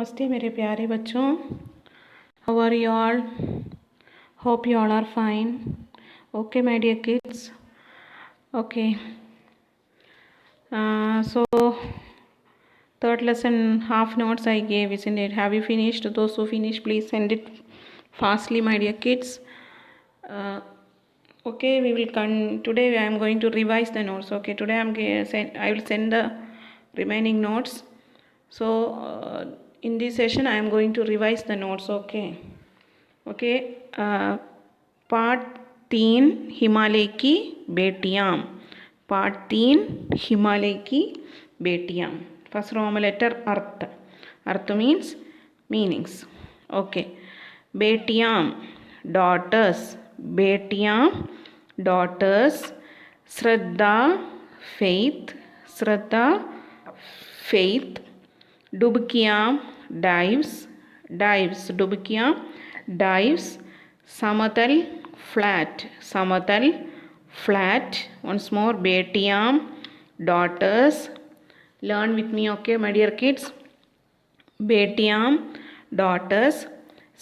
नमस्ते मेरे प्यारे बच्चों. How are you all? Hope you all are fine. Okay, my dear kids. Okay. So third lesson half notes I gave, isn't it? Have you finished? Those who finished, please send it fastly, my dear kids. Okay, we will today I am going to revise the notes. Okay, today I will send the remaining notes. So in this session I am going to revise the notes. Okay. Part 3 Himalaya की बेटियाँ. Part 3 Himalaya की बेटियाँ. First Roman letter अर्थ. अर्थ means meanings. Okay. बेटियाँ daughters. बेटियाँ daughters. श्रद्धा faith. श्रद्धा फेथ. डुबकियाँ डाइव्स. डाइव्स डुबकियाँ डाइव्स. समतल फ्लैट. समतल फ्लैट. once more बेटियाँ daughters. learn with me, okay my dear kids. बेटियाँ daughters.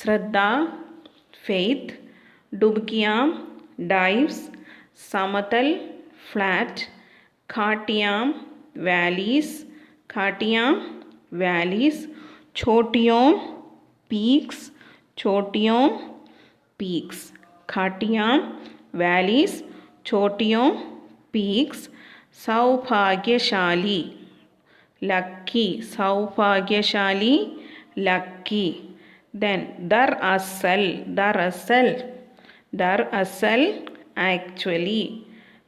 श्रद्धा faith. डुबकियाँ dives. समतल फ्लैट. घाटियाँ valleys. घाटियाँ valleys. चोटियों peaks. चोटियों peaks. घाटियाँ valleys. चोटियों peaks. सौभाग्यशाली lucky. सौभाग्यशाली lucky. then दरअसल. दरअसल. दरअसल actually.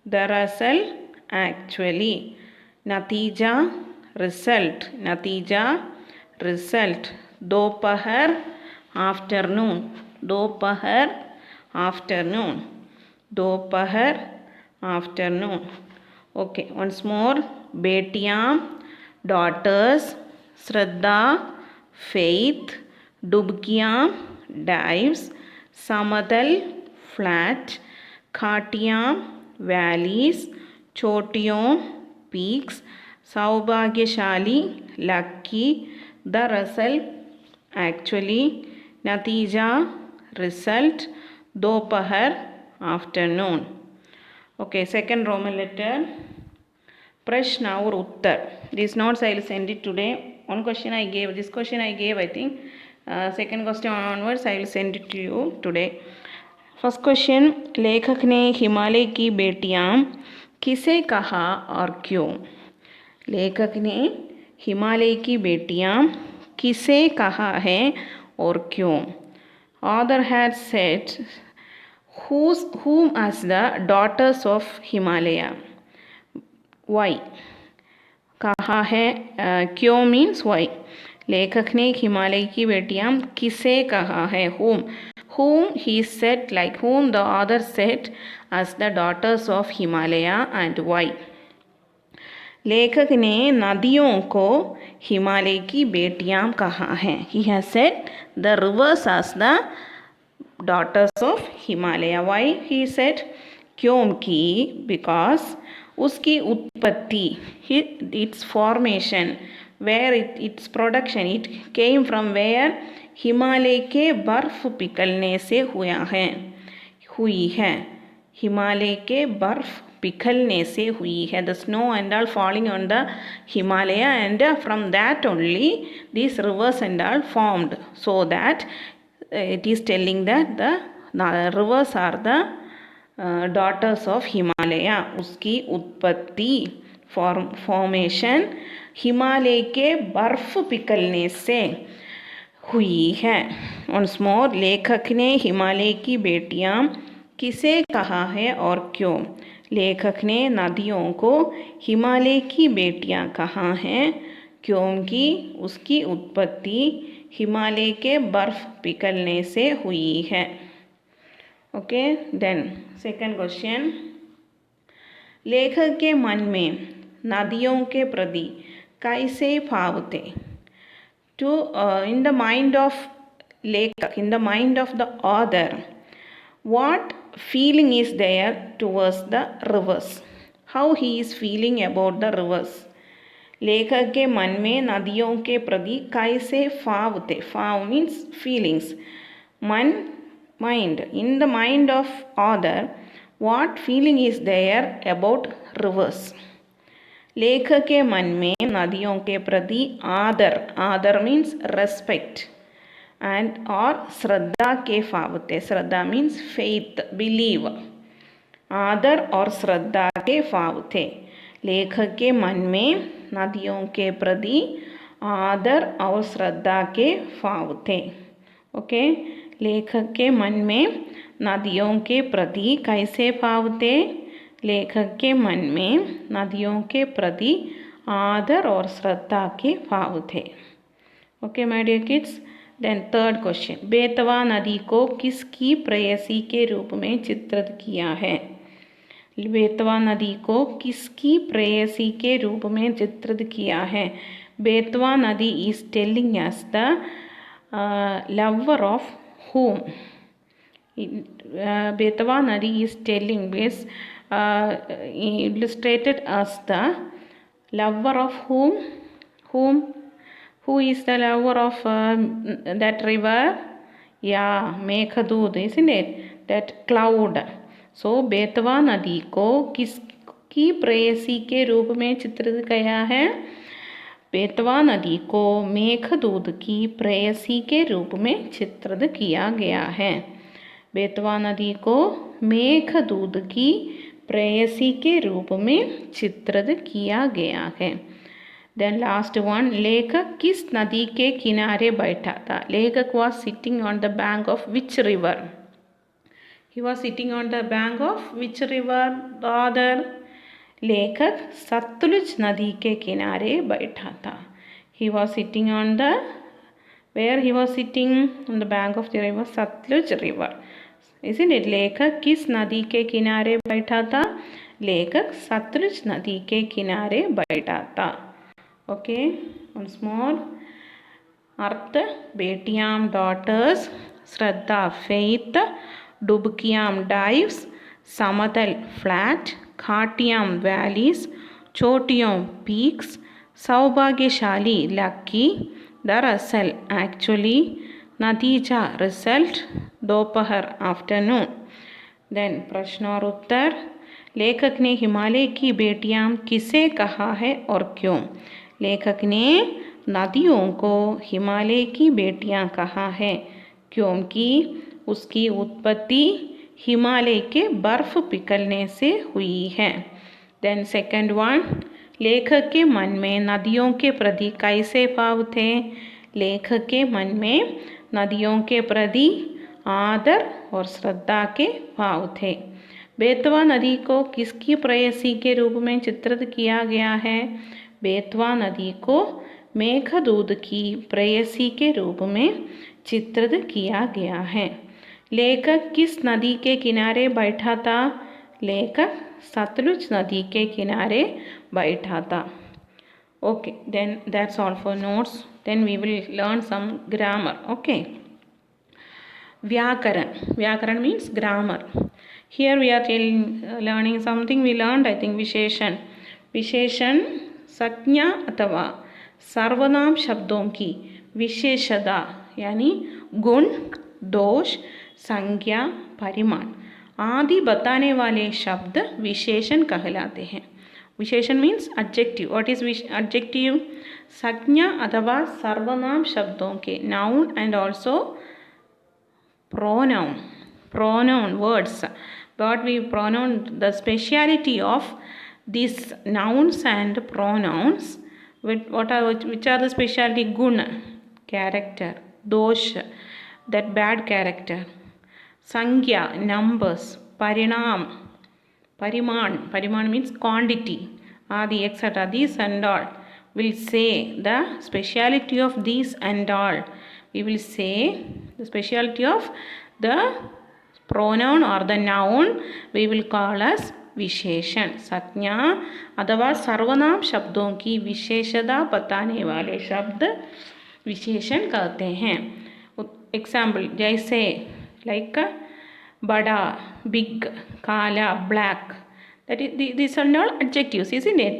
दरअसल actually. नतीजा result. नतीजा result. दोपहर afternoon. दोपहर afternoon. दोपहर afternoon. Okay, once more. बेटियाँ daughters. श्रद्धा faith. डुबकियाँ dives. समतल flat. घाटियाँ valleys. चोटियों peaks. सौभाग्यशाली lucky. दरअसल actually. नतीजा result. दोपहर afternoon. Okay, second Roman letter. प्रश्न और उत्तर. These notes I will send it today. One question I gave. This question I gave, I think. Second question onwards I will send it to you today. First question. लेखक ने हिमालय की बेटियाँ किसे कहा और क्यों? लेखक ने हिमालय की बेटियाँ किसे कहा है और क्यों? Author had said whom as the daughters of Himalaya. Why? कहा है क्यों means why. लेखक ने हिमालय की बेटियाँ किसे कहा है? whom he said, like whom the author said as the daughters of Himalaya, and why. लेखक ने नदियों को हिमालय की बेटियाँ कहा है. He has said the rivers as the daughters of Himalaya. Why he said? क्योंकि because उसकी उत्पत्ति, its formation, where its production, it came from where? Himalaya के बर्फ पिघलने से हुई है. हिमालय के बर्फ पिघलने से हुई है. The snow and all falling on the Himalaya, and from that only these rivers and all formed. So that it is telling that the rivers are the daughters of Himalaya. उसकी उत्पत्ति formation हिमालय के बर्फ पिघलने से हुई है. once more. लेखक ने हिमालय की बेटियाँ किसे कहा है और क्यों? लेखक ने नदियों को हिमालय की बेटियाँ कहा है क्योंकि उसकी उत्पत्ति हिमालय के बर्फ पिघलने से हुई है. ओके. Then second question. लेखक के मन में नदियों के प्रति कैसे भाव थे? In the mind of लेखक, in the mind of the author, what feeling is there towards the rivers? How he is feeling about the rivers? लेखक के मन में नदियों के प्रति कैसे भाव थे. भाव means feelings. Mind. In the mind of author, what feeling is there about rivers? लेखक के मन में नदियों के प्रति आदर means respect and और श्रद्धा के भाव थे. श्रद्धा means faith, believe. आदर और श्रद्धा के भाव थे. लेखक के मन में नदियों के प्रति आदर और श्रद्धा के भाव थे. ओके, लेखक के मन में नदियों के प्रति कैसे भाव थे? लेखक के मन में नदियों के प्रति आदर और श्रद्धा के भाव थे. Okay my dear kids. Then third question, Betwa नदी को किसकी प्रेयसी के रूप में चित्रित किया है? बेतवा नदी को किसकी प्रेयसी के रूप में चित्रित किया है? बेतवा नदी is telling us the lover of whom? Betwa Nadi is telling this illustrated as the lover of whom? Who is the lover of that river? Yeah, Meghadud, isn't it? That cloud. So Betwa नदी को किसकी प्रेयसी के रूप में चित्रित किया है? बेतवा नदी को मेघदूत की प्रेयसी के रूप में चित्रित किया गया है. बेतवा नदी को मेघदूत की प्रेयसी के रूप में चित्रित किया गया है. देन लास्ट वन, लेखक किस नदी के किनारे बैठा था? लेखक was sitting on the bank of which river? He was sitting on the bank of which river? The other लेखक सतलुज नदी के किनारे बैठा था. He was sitting on the where he was sitting on the bank of the river Sutlej river. इसलिए लेखक किस नदी के किनारे बैठा था? लेखक सतलुज नदी के किनारे बैठा था. Okay, once more. अर्थ, बेटियाम डॉटर्स, श्रद्धा फेथ, डुबकियाम डाइव्स, समतल फ्लैट, खाटियाम वैलीज, चोटियों पीक्स, सौभाग्यशाली लकी, दरअसल एक्चुअली, नतीजा रिजल्ट, दोपहर आफ्टरनून. देन प्रश्न और उत्तर. लेखक ने हिमालय की बेटियां किसे कहा है और क्यों? लेखक ने नदियों को हिमालय की बेटियां कहा है क्योंकि उसकी उत्पत्ति हिमालय के बर्फ पिघलने से हुई है. देन सेकंड वन, लेखक के मन में नदियों के प्रति कैसे भाव थे? लेखक के मन में नदियों के प्रति आदर और श्रद्धा के भाव थे. बेतवा नदी को किसकी प्रेयसी के रूप में चित्रित किया गया है? बेतवा नदी को मेघदूत की प्रेयसी के रूप में चित्रित किया गया है. लेखक किस नदी के किनारे बैठा था? लेखक सतलुज नदी के किनारे बैठा था. Okay, then that's all for notes. Then we will learn some grammar. Okay. Vyakaran means grammar. Here we are learning something we learned, I think, विशेषण. विशेषण संज्ञा अथवा सर्वनाम शब्दों की विशेषता यानी गुण, दोष, संज्ञा, परिमाण आदि बताने वाले शब्द विशेषण कहलाते हैं. विशेषण means adjective. What is adjective? संज्ञा अथवा सर्वनाम शब्दों के noun and also pronoun words. But we pronoun the speciality of these nouns and pronouns. Which are the speciality? Guna, character. Dosh, that bad character. Sankhya, numbers. Pariman means quantity. Adi, etc. These and all. Will say the speciality of these and all. We will say the speciality of the pronoun or the noun we will call as विशेषण. संज्ञा अथवा सर्वनाम शब्दों की विशेषता बताने वाले शब्द विशेषण कहते हैं. एग्जाम्पल जैसे लाइक बड़ा, बिग, काला, black. That is, these are all adjectives, isn't it?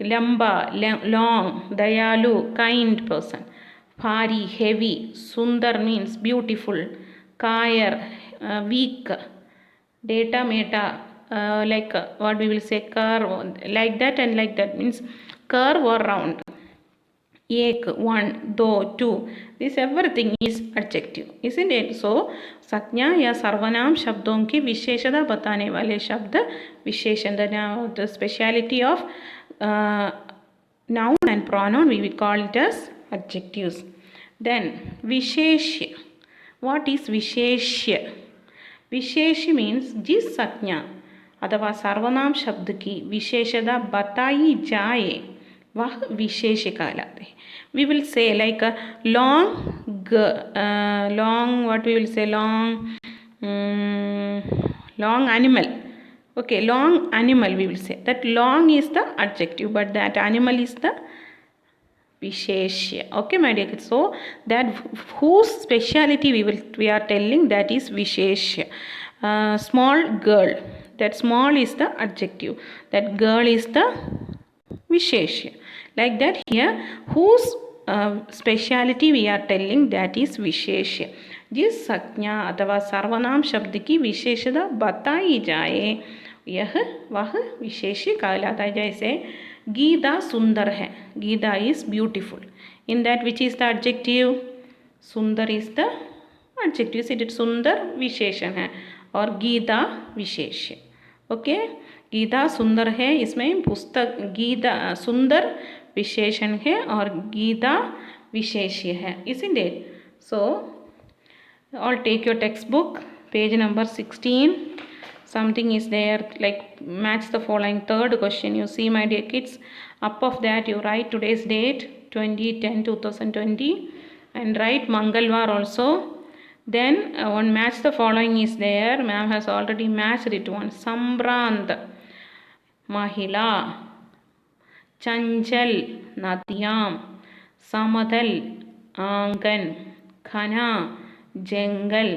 Lamba, long, Dayalu, kind person. Bhari, heavy. Sundar means beautiful. Kair, weak. Data, meta, like what we will say, curve, like that and like that means curve or round. Ek, one, do, two. This everything is adjective, isn't it? So संज्ञा या सर्वनाम शब्दों की विशेषता बताने वाले शब्द विशेषण. The speciality of noun and pronoun we will call it as adjectives. Then विशेष्य. What is विशेष्य? विशेष्य means जिस संज्ञा अथवा सर्वनाम शब्द की विशेषता बताई जाए वह विशेष्य कहलाते हैं. We will say like a long, what we will say, long animal. Okay, long animal we will say. That long is the adjective, but that animal is the visheshya. Okay, my dear kids. So that whose speciality we are telling, that is visheshya. Small girl. That small is the adjective. That girl is the visheshya. Like that here, whose speciality we are telling, that is विशेष्य. जिस संज्ञा अथवा सर्वनाम शब्द की विशेषता बताई जाए वह विशेष्य कहलाता है. जैसे गीता सुंदर है. Geeta is beautiful. In that which is the adjective? सुंदर इज द एडजेक्टिव. इट सुंदर विशेषण है और गीता विशेष्य. ओके, गीता सुंदर है, इसमें पुस्तक गीता सुंदर विशेषण है और गीता विशेष्य है, isn't it? So all take your textbook, page number 16. Something is there like match the following. Third question, you see my dear kids, up of that you write today's date 20/10/2020 and write Mangalwar also. Then one match the following is there. Ma'am has already matched it. One Sambrand, Mahila, चंचल, नदियाँ, समतल, आंगन, घना, जंगल,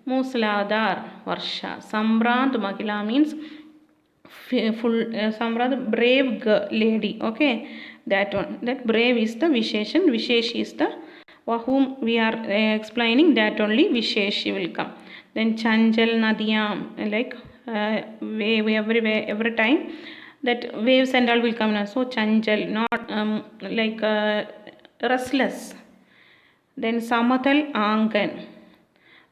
मूसलाधार वर्षा. Sambrant Mahila means full Sambrant, brave lady. Okay, that one. That brave is the Visheshan. Vishesh is the whom we are explaining. That only Vishesh will come. Then Chanchal, Nadiyam, like wave everywhere, every time that waves and all will come now. So chanchal, not like restless. Then samatal, angan.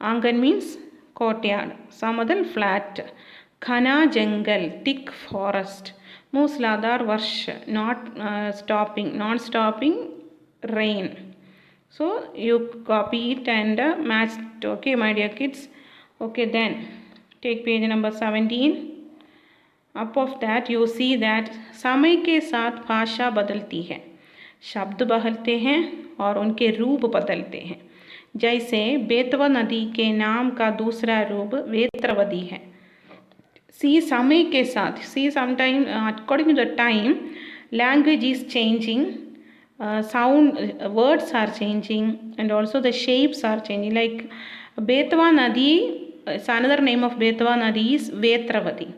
Angan means courtyard. Samadal, flat. Khana, jungle, thick forest. Musladar, varsh, not stopping, non-stopping rain. So you copy it and match it. Okay, my dear kids. Okay, then take page number 17. Up of that you see that समय के साथ भाषा बदलती है. शब्द बदलते हैं और उनके रूप बदलते हैं. जैसे बेतवा नदी के नाम का दूसरा रूप वेत्रवदी है. See, समय के साथ, see, sometime according to the time language is changing, sound words are changing and also the shapes are changing. Like Betwa Nadi, another name of Betwa Nadi is Vetravadi.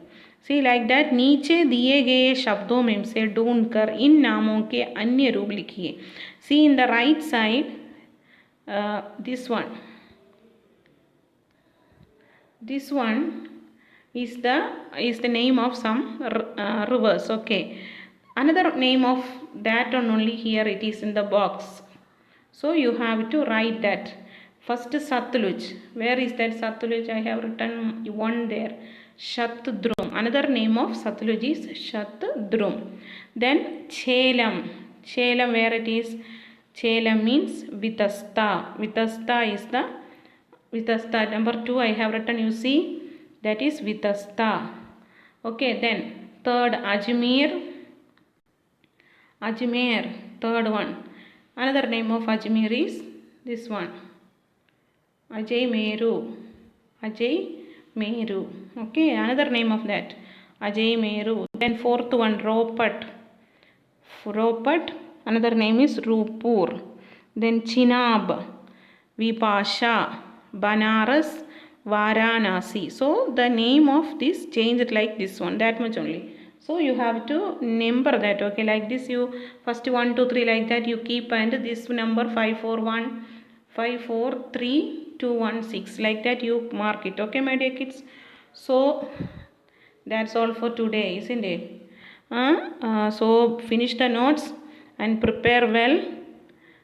See like that. नीचे दिए गए शब्दों में से ढूंढकर इन नामों के अन्य रूप लिखिए. See in the right side this one is the name of some rivers. Okay, another name of that one only here it is in the box, so you have to write that. First Satluj. Where is that Satluj? I have written one there. Shatdrum. Another name of Satluj is Shatdrum. Then Chelam. Chelam, where it is? Chelam means Vitasta. Vitasta is the Vitasta. Number 2 I have written, you see, that is Vitasta. Okay, then third Ajmer. Ajmer, third one. Another name of Ajmer is this one. Ajay Meru. Ajay Meru. Okay, another name of that. Ajay Meru. Then fourth one, Ropat. Ropat, another name is Rupur. Then Chinab, Vipasha, Banaras, Varanasi. So the name of this changed like this one, that much only. So you have to number that, okay, like this. You first 1 2 3 like that you keep, and this number 5 4 1 5 4 3 2 1 6 like that you mark it, okay my dear kids. So that's all for today, isn't it? So finish the notes and prepare well.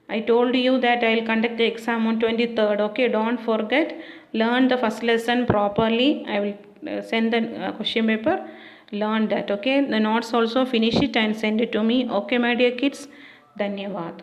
I told you that I will conduct the exam on 23rd, okay, don't forget. Learn the first lesson properly. I will send the question paper. Learn that, okay. The notes also finish it and send it to me, okay my dear kids. Dhanyavad.